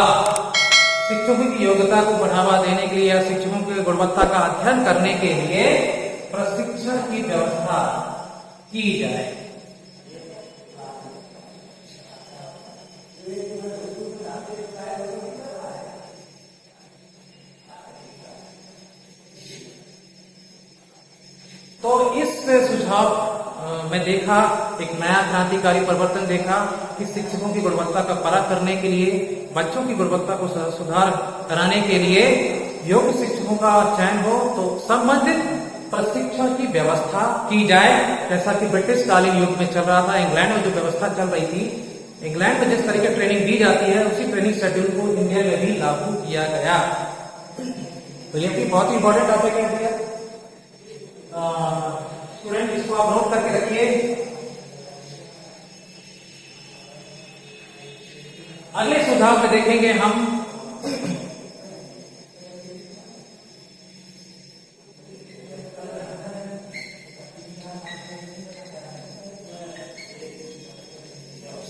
शिक्षकों की योग्यता को बढ़ावा देने के लिए या शिक्षकों की गुणवत्ता का अध्ययन करने के लिए प्रशिक्षण की व्यवस्था की जाए। तो इस सुझाव में देखा, एक नया क्रांतिकारी परिवर्तन देखा कि शिक्षकों की गुणवत्ता का परख करने के लिए, बच्चों की गुणवत्ता को सुधार कराने के लिए योग्य शिक्षकों का चयन हो तो संबंधित प्रशिक्षण की व्यवस्था की जाए। जैसा कि ब्रिटिश कालीन युग में चल रहा था, इंग्लैंड में जो व्यवस्था चल रही थी, इंग्लैंड में जिस तरीके ट्रेनिंग दी जाती है उसी ट्रेनिंग शेड्यूल को इंडिया में भी लागू किया गया। तो ये भी बहुत ही इंपॉर्टेंट टॉपिक है भैया। स्टूडेंट इसको आप नोट करके रखिए। अगले सुझाव में देखेंगे हम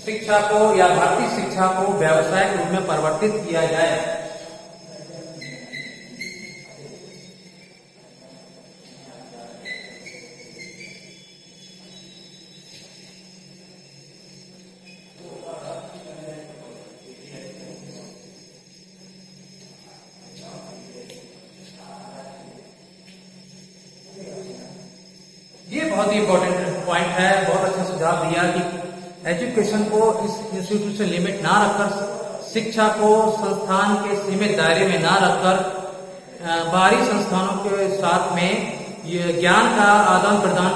शिक्षा को या भारतीय शिक्षा को व्यावसायिक रूप में परिवर्तित किया जाए। ये बहुत ही इंपॉर्टेंट पॉइंट है, बहुत अच्छा सुझाव दिया कि एजुकेशन को इस इंस्टीट्यूट से लिमिट ना रखकर, शिक्षा को संस्थान के सीमित दायरे में ना रखकर बाहरी संस्थानों के साथ में ये ज्ञान का आदान प्रदान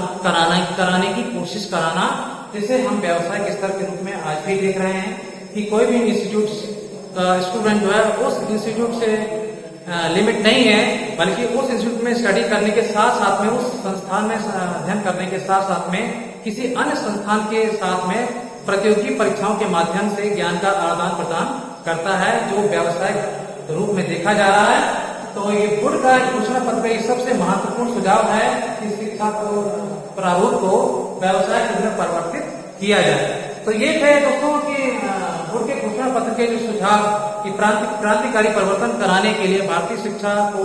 कराने की कोशिश कराना, जिसे हम व्यावसायिक स्तर के रूप में आज भी देख रहे हैं कि कोई भी इंस्टीट्यूट का स्टूडेंट जो है उस इंस्टीट्यूट से लिमिट नहीं है, बल्कि उस इंस्टीट्यूट में स्टडी करने के साथ साथ में, उस संस्थान में अध्ययन करने के साथ साथ में किसी अन्य संस्थान के साथ में प्रतियोगी परीक्षाओं के माध्यम से ज्ञान का आदान प्रदान करता है, जो व्यावसायिक रूप में देखा जा रहा है। तो ये बोर्ड का घोषणा पत्र में सबसे महत्वपूर्ण सुझाव है कि शिक्षा को प्रारूप को व्यावसायिक रूप में परिवर्तित किया जाए। तो ये थे दोस्तों कि बोर्ड के घोषणा पत्र के जो सुझाव कि क्रांतिकारी परिवर्तन कराने के लिए, भारतीय शिक्षा को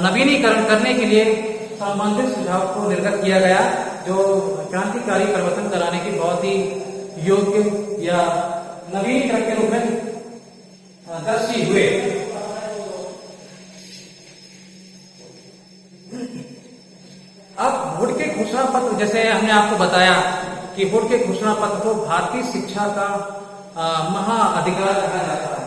नवीनीकरण करने के लिए संबंधित सुझाव को निर्गत किया गया, जो क्रांतिकारी परिवर्तन कराने की बहुत ही योग्य या नवीनीकरण के रूप में दर्शी हुए। अब बोर्ड के घोषणा पत्र, जैसे हमने आपको बताया कि बोर्ड के घोषणा पत्र को भारतीय शिक्षा का महाअधिकार कहा जाता है।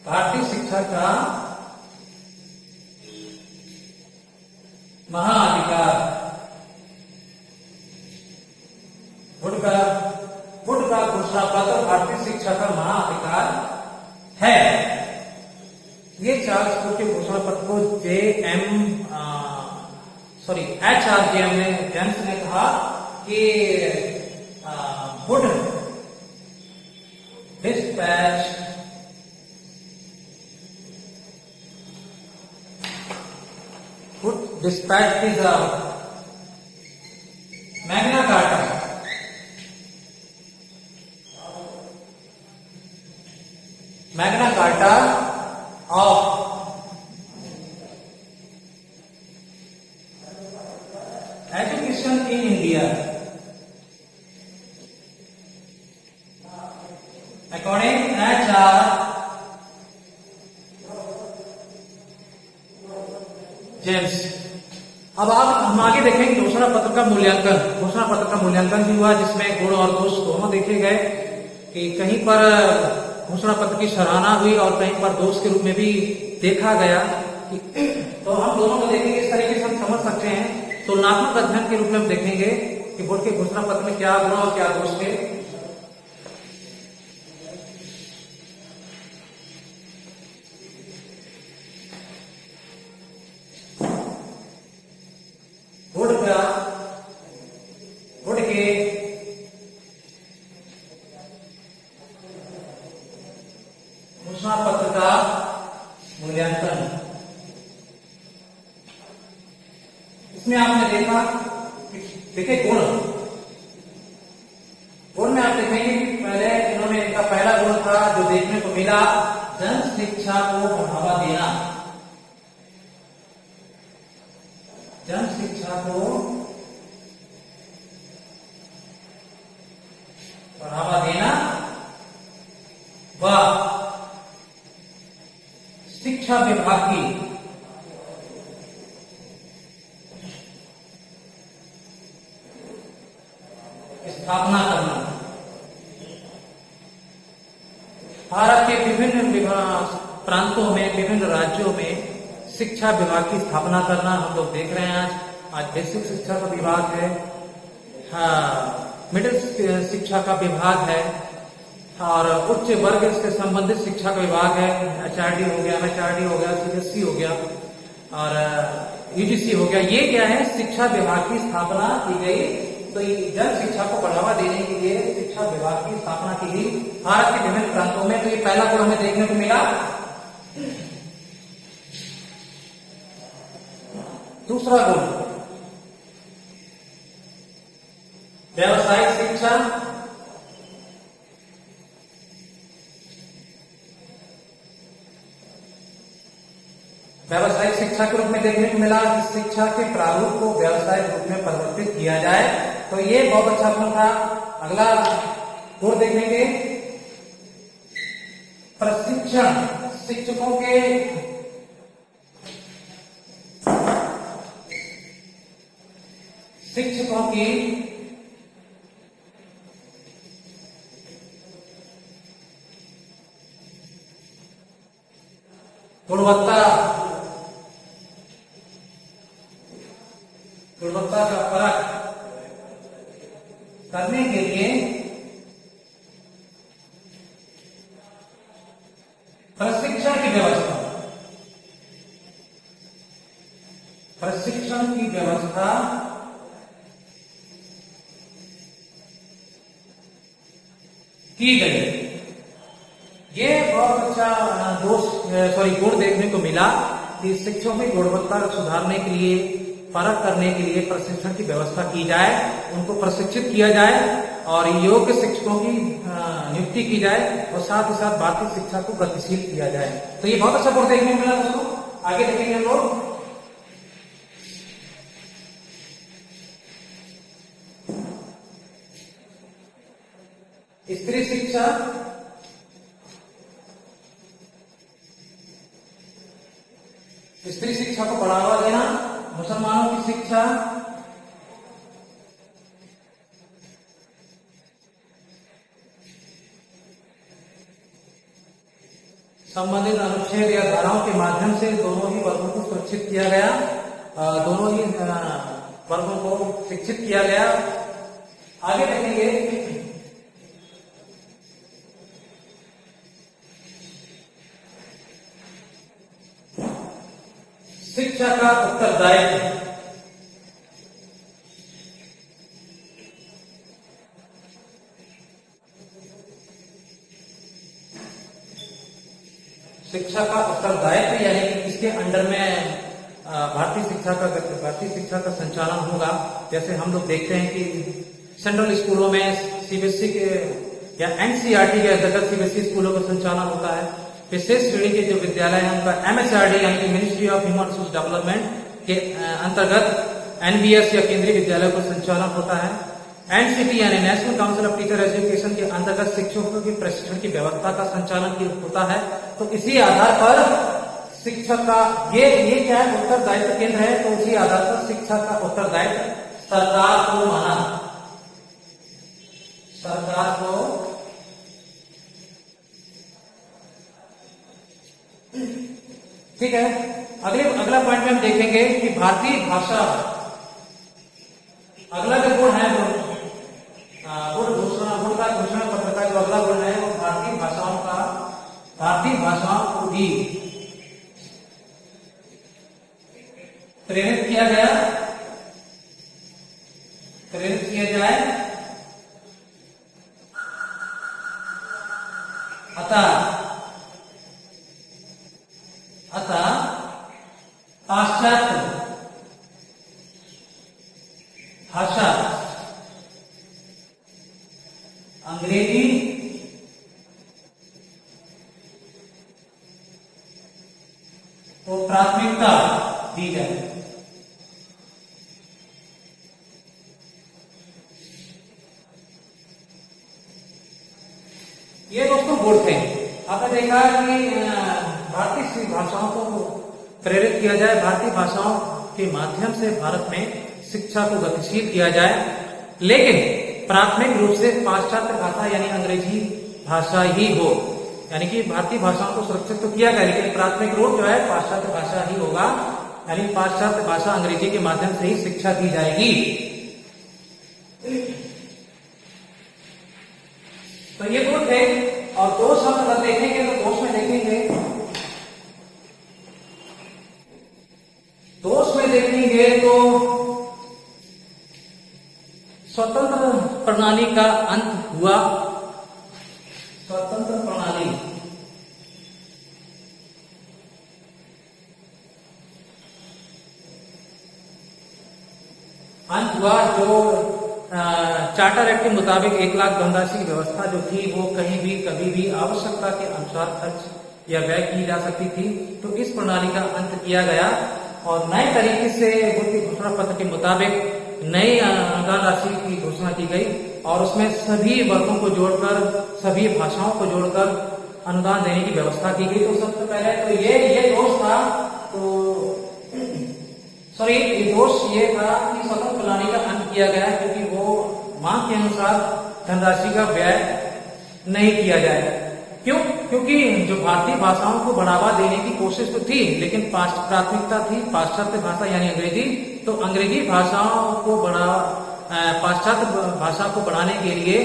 भारतीय शिक्षा का महाअधिकार बोर्ड का घोषणा पत्र भारतीय शिक्षा का महाअधिकार है। ये चार्ल्स बोर्ड के घोषणा पत्र को जेम्स ने कहा कि board dispatch is a Magna Carta of education in India, according HR James. अब हम आगे देखेंगे घोषणा पत्र का मूल्यांकन। घोषणा पत्र का मूल्यांकन भी हुआ, जिसमें गुण और दोष दोनों देखे गए कि कहीं पर घोषणा पत्र की सराहना हुई और कहीं पर दोष के रूप में भी देखा गया कि तो हम दोनों को देखेंगे, इस तरीके से हम समझ सकते हैं। तुलनात्मक अध्ययन के रूप में हम देखेंगे कि बोर्ड के घोषणा पत्र में क्या गुण और क्या दोष थे। बोर्ड के इसमें आपने देखा, देखिए गुण, गुण में आप देखेंगे कि पहले इन्होंने, इनका पहला गुण था जो देखने को मिला, जन शिक्षा को बढ़ावा देना। जन शिक्षा को बढ़ावा देना व शिक्षा विभाग की स्थापना करना। भारत के विभिन्न प्रांतों में, विभिन्न राज्यों में शिक्षा विभाग की स्थापना करना हम लोग देख रहे हैं। आज बेसिक शिक्षा का विभाग है, मिडिल शिक्षा का विभाग है, और उच्च वर्ग से संबंधित शिक्षा का विभाग है। HRD हो गया, MHRD हो गया, CBSE हो गया और UGC हो गया। ये क्या है, शिक्षा विभाग की स्थापना की गई। तो जन शिक्षा को बढ़ावा देने के लिए शिक्षा विभाग की स्थापना की गई भारत के विभिन्न प्रांतों में। तो ये पहला गुण हमें देखने को मिला। दूसरा गुण, व्यावसायिक शिक्षा। व्यावसायिक शिक्षा के रूप में देखने को मिला कि शिक्षा के प्रारूप को व्यावसायिक रूप में परिवर्तित किया जाए। तो ये बहुत अच्छा गुण था। अगला गुण देखेंगे, प्रशिक्षण। शिक्षकों के की गुणवत्ता का परख करने के लिए प्रशिक्षण की व्यवस्था की गई। ये बहुत अच्छा गुण देखने को मिला कि शिक्षकों की गुणवत्ता सुधारने के लिए, परख करने के लिए प्रशिक्षण की व्यवस्था की जाए, उनको प्रशिक्षित किया जाए और योग्य शिक्षकों की नियुक्ति की जाए और साथ ही साथ भारतीय शिक्षा को गतिशील किया जाए। तो ये बहुत अच्छा गुण देखने को मिला दोस्तों। आगे देखेंगे हम लोग, स्त्री शिक्षा। स्त्री शिक्षा को बढ़ावा देना, मुसलमानों की शिक्षा, संबंधित अनुच्छेद या धाराओं के माध्यम से दोनों ही वर्गों को सुरक्षित किया गया, दोनों ही वर्गों को शिक्षित किया गया। आगे देखेंगे, शिक्षा का उत्तरदायित्व। शिक्षा का उत्तरदायित्व यानी कि इसके अंडर में भारतीय शिक्षा का संचालन होगा। जैसे हम लोग देखते हैं कि सेंट्रल स्कूलों में CBSE के या NCERT के अंतर्गत CBSE स्कूलों का संचालन होता है। विशेष श्रेणी के जो विद्यालय हैं उनका MHRD यानी कि ministry of human resource development के अंतर्गत NBS या केंद्रीय विद्यालय का संचालन होता है। NCT यानी national council of teacher education के अंतर्गत शिक्षकों की प्रशिक्षण की व्यवस्था का संचालन होता है। तो इसी आधार पर शिक्षक का ये क्या है, उत्तरदायित्व केंद्र है। तो इसी आधार पर शिक्षा का उत्तरदायित्व सरकार को माना, सरकार को ठीक है। अगला पॉइंट में हम देखेंगे कि भारतीय भाषा, अगला जो गुण है गुण का घोषणा पत्र का जो अगला गुण है वो भारतीय भाषाओं को भी प्रेरित किया जाए, अतः पाश्चात्य भाषा अंग्रेजी को प्राथमिकता दी जाए। ये दोस्तों गुण थे। आपने देखा कि भारतीय भाषाओं को प्रेरित किया जाए, भारतीय भाषाओं के माध्यम से भारत में शिक्षा को गतिशील किया जाए, लेकिन प्राथमिक रूप से पाश्चात्य भाषा यानी अंग्रेजी भाषा ही हो। यानी कि भारतीय भाषाओं को सुरक्षित तो किया गया, लेकिन प्राथमिक रूप जो है पाश्चात्य भाषा ही होगा, यानी पाश्चात्य भाषा अंग्रेजी के माध्यम से ही शिक्षा दी जाएगी। तो ये दोष है। और दोष हम अगर देखेंगे तो दोष में देखेंगे तो स्वतंत्र प्रणाली का अंत हुआ। स्वतंत्र प्रणाली अंत हुआ। जो चार्टर एक्ट के मुताबिक 1 लाख धनराशि की व्यवस्था जो थी वो कहीं भी कभी भी आवश्यकता के अनुसार खर्च या व्यय की जा सकती थी, तो इस प्रणाली का अंत किया गया और नए तरीके से वित्तीय घोषणा पत्र के मुताबिक नई अनुदान राशि की घोषणा की गई और उसमें सभी वर्गों को जोड़कर, सभी भाषाओं को जोड़कर अनुदान देने की व्यवस्था की गई। तो सबसे पहले तो ये दोष था, तो सॉरी ये दोष ये था कि स्वतंत्र प्रणाली का अंत किया गया क्योंकि वो मांग के अनुसार धनराशि का व्यय नहीं किया जाए। क्यों? क्योंकि जो भारतीय भाषाओं को बढ़ावा देने की कोशिश तो थी, लेकिन प्राथमिकता थी पाश्चात्य भाषा यानी अंग्रेजी। तो अंग्रेजी भाषाओं को पाश्चात्य भाषा को बढ़ाने के लिए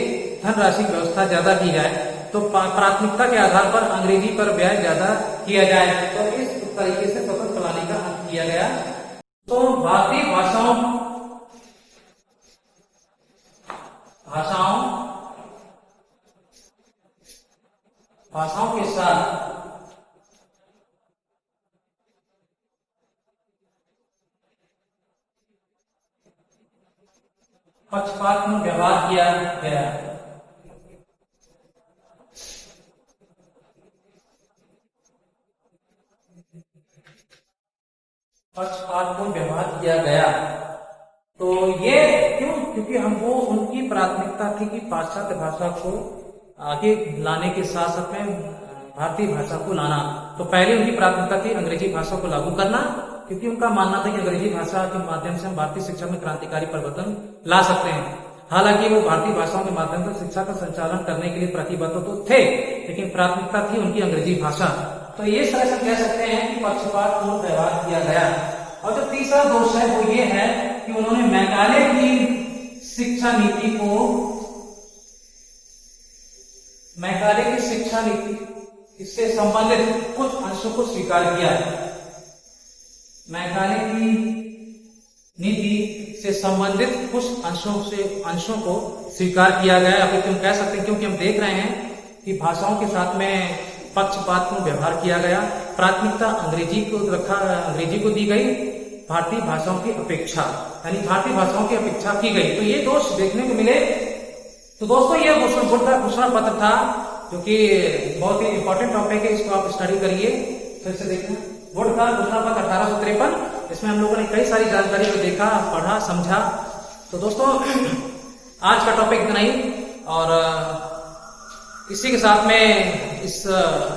धनराशि की व्यवस्था ज्यादा की जाए, तो प्राथमिकता के आधार पर अंग्रेजी पर व्यय ज्यादा किया जाए। तो इस तरीके से स्वतंत्र प्रणाली का अंत किया गया। तो भारतीय भाषाओं के साथ पक्षपातपूर्ण व्यवहार किया गया। पक्षपातपूर्ण व्यवहार किया गया। तो ये क्यों? क्योंकि हमको उनकी प्राथमिकता थी कि पाश्चात्य भाषा को आगे लाने के साथ साथ में भारतीय भाषा को लाना। तो पहले उनकी प्राथमिकता थी अंग्रेजी भाषा को लागू करना, क्योंकि उनका मानना था कि अंग्रेजी भाषा के माध्यम से हम भारतीय शिक्षा में क्रांतिकारी परिवर्तन ला सकते हैं। हालांकि वो भारतीय भाषाओं के माध्यम से शिक्षा का संचालन करने के लिए प्रतिबद्ध तो थे, लेकिन प्राथमिकता थी उनकी अंग्रेजी भाषा। तो ये तरह से कह सकते हैं कि पक्षपातपूर्ण व्यवहार किया गया। और जो तीसरा दोष है वो ये है कि उन्होंने मैकाले की शिक्षा नीति इससे संबंधित कुछ अंशों को स्वीकार किया। मैकाले की नीति से संबंधित कुछ अंशों को स्वीकार किया गया, या फिर तुम कह सकते हैं, क्योंकि हम देख रहे हैं कि भाषाओं के साथ में पक्षपातपूर्ण व्यवहार किया गया। प्राथमिकता अंग्रेजी को दी गई भारतीय भाषाओं की अपेक्षा, यानी भारतीय भाषाओं की अपेक्षा की गई। तो ये दोष देखने को मिले। तो दोस्तों ये घोषणा पत्र था, जो कि बहुत ही इंपॉर्टेंट टॉपिक है, इसको आप स्टडी करिए, फिर से देखना। वुड का घोषणा पत्र 1853, इसमें हम लोगों ने कई सारी जानकारी को देखा, पढ़ा, समझा। तो दोस्तों आज का टॉपिक इतना ही, और इसी के साथ में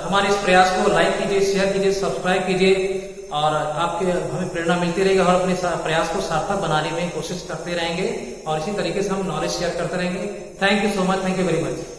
हमारे इस प्रयास को लाइक कीजिए, शेयर कीजिए, सब्सक्राइब कीजिए, और आपके हमें प्रेरणा मिलती रहेगी और अपने प्रयास को सार्थक बनाने में कोशिश करते रहेंगे, और इसी तरीके से हम नॉलेज शेयर करते रहेंगे। Thank you so much, thank you very much.